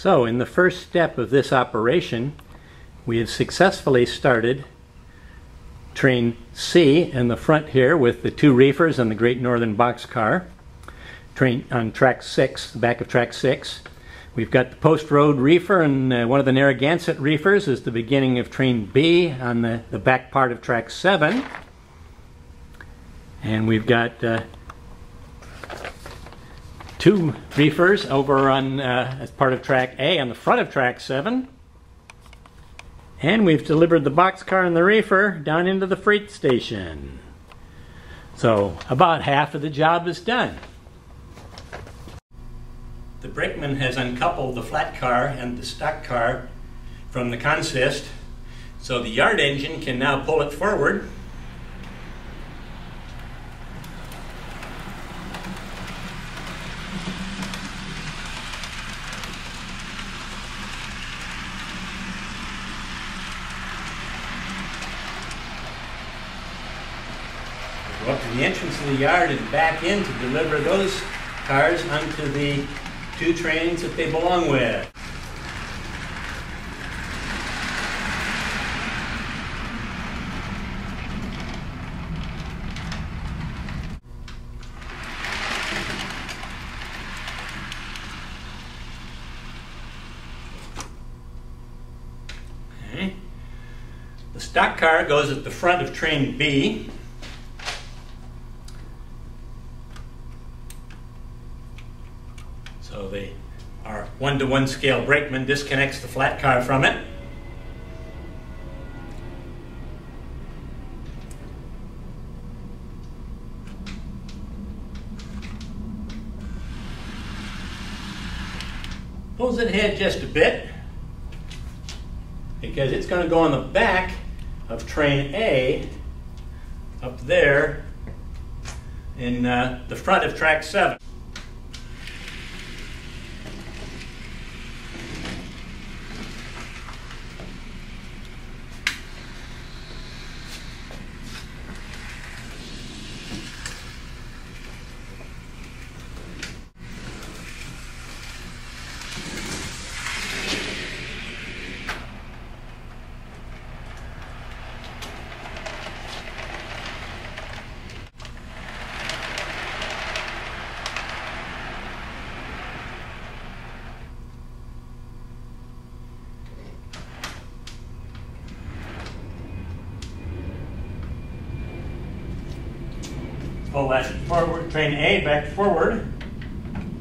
So in the first step of this operation, we have successfully started train C in the front here with the two reefers and the Great Northern boxcar. Train on track 6, the back of track 6. We've got the Post Road reefer, and one of the Narragansett reefers is the beginning of train B on the back part of track 7. And we've got two reefers over on as part of track A on the front of track 7. And we've delivered the boxcar and the reefer down into the freight station. So about half of the job is done. The brakeman has uncoupled the flat car and the stock car from the consist, so the yard engine can now pull it forward. Go up to the entrance of the yard and back in to deliver those cars onto the two trains that they belong with. Okay. The stock car goes at the front of train B. So our 1-to-1 scale brakeman disconnects the flat car from it. Pulls it ahead just a bit because it's going to go on the back of train A up there in the front of track 7. Pull that forward, train A back forward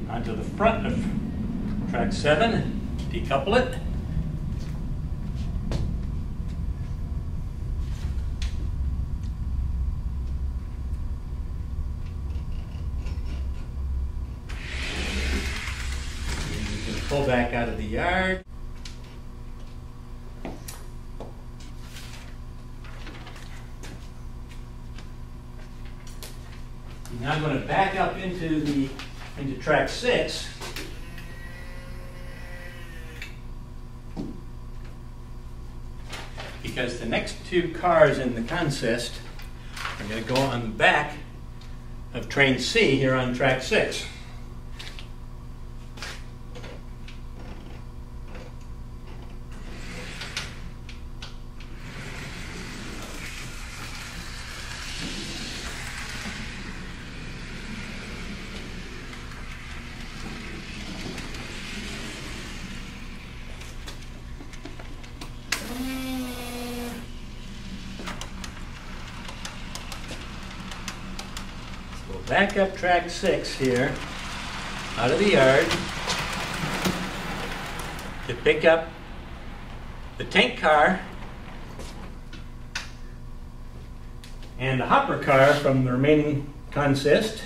onto the front of track 7, decouple it. You can pull back out of the yard. Now I'm going to back up into track 6. Because the next two cars in the consist are going to go on the back of train C here on track 6. Back up track 6 here, out of the yard, to pick up the tank car and the hopper car from the remaining consist.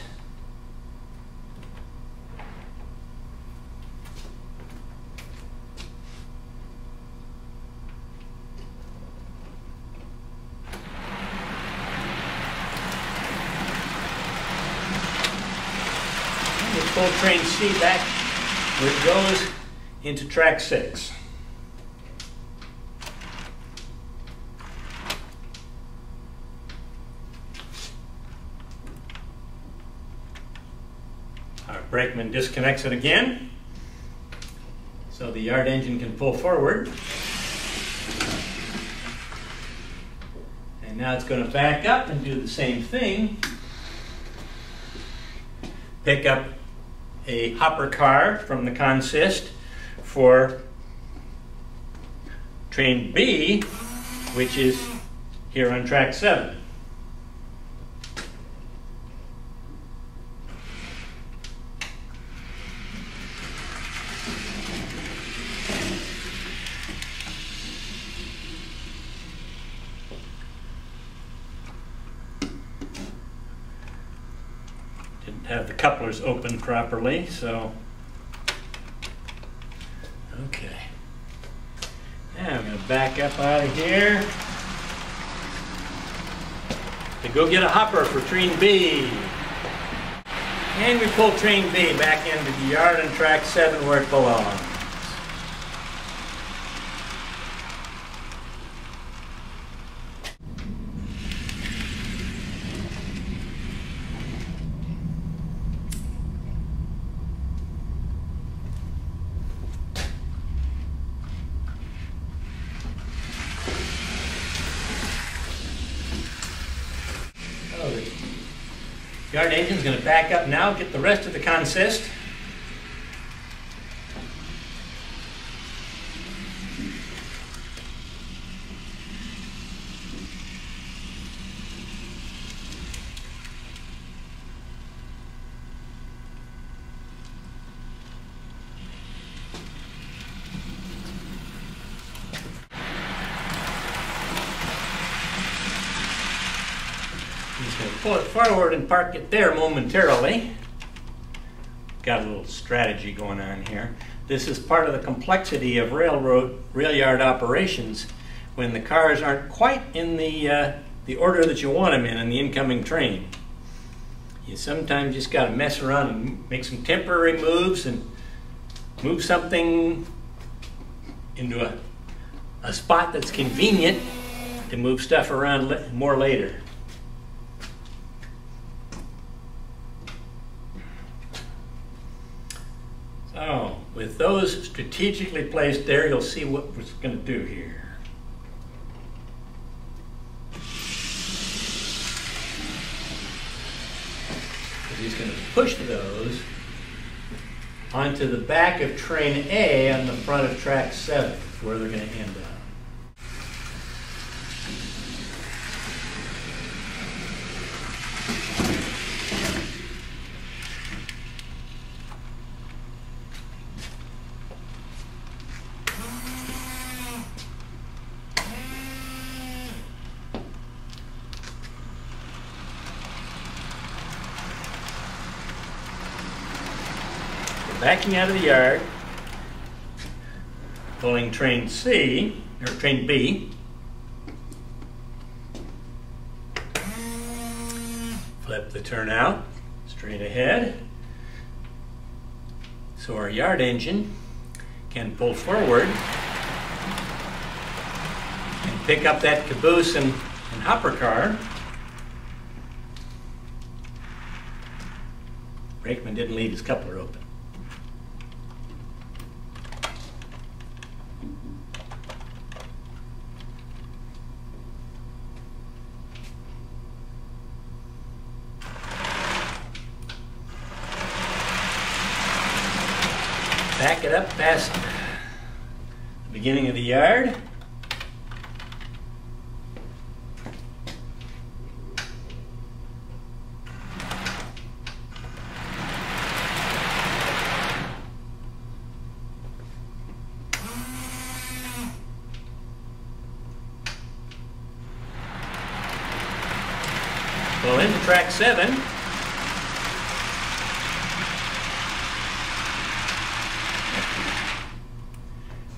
Pull train C back where it goes into track 6. Our brakeman disconnects it again. so the yard engine can pull forward. And now it's going to back up and do the same thing. Pick up a hopper car from the consist for train B, which is here on track 7. Didn't have the couplers open properly, so okay. Now I'm going to back up out of here to go get a hopper for train B. And we pull train B back into the yard on track 7 where it belongs. The yard engine's going to back up now, get the rest of the consist. He's going to pull it forward and park it there momentarily. Got a little strategy going on here. This is part of the complexity of rail yard operations when the cars aren't quite in the order that you want them in the incoming train. You sometimes just got to mess around and make some temporary moves and move something into a spot that's convenient to move stuff around more later. So, with those strategically placed there, you'll see what we're going to do here. He's going to push those onto the back of train A on the front of track 7, where they're going to end up. Backing out of the yard, pulling train C, or train B. Flip the turnout straight ahead. So our yard engine can pull forward and pick up that caboose and hopper car. Brakeman didn't leave his coupler open. Back it up past the beginning of the yard. Pull into track 7.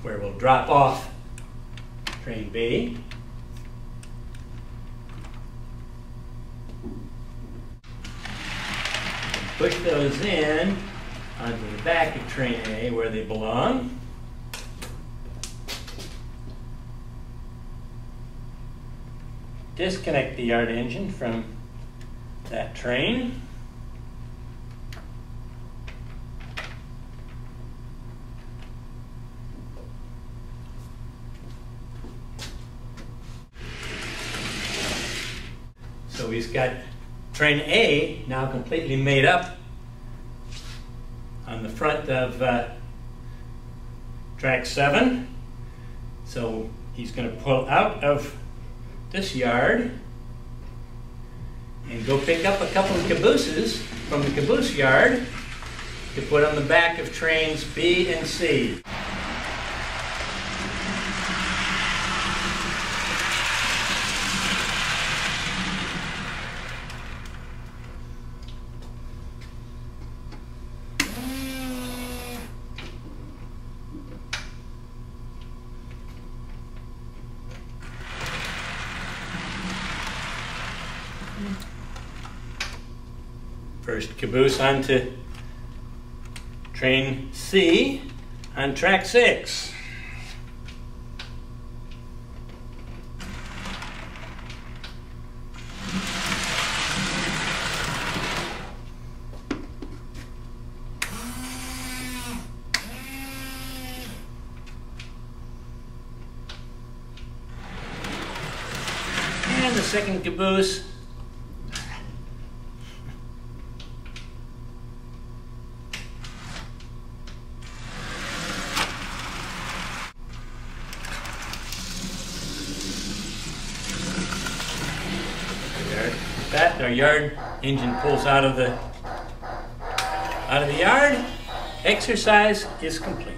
Where we'll drop off train B. And push those in onto the back of train A where they belong. Disconnect the yard engine from that train. he's got train A now completely made up on the front of track 7. So he's going to pull out of this yard and go pick up a couple of cabooses from the caboose yard to put on the back of trains B and C. First caboose onto train C on track 6. And the second caboose our yard engine pulls out of the yard. Exercise is complete.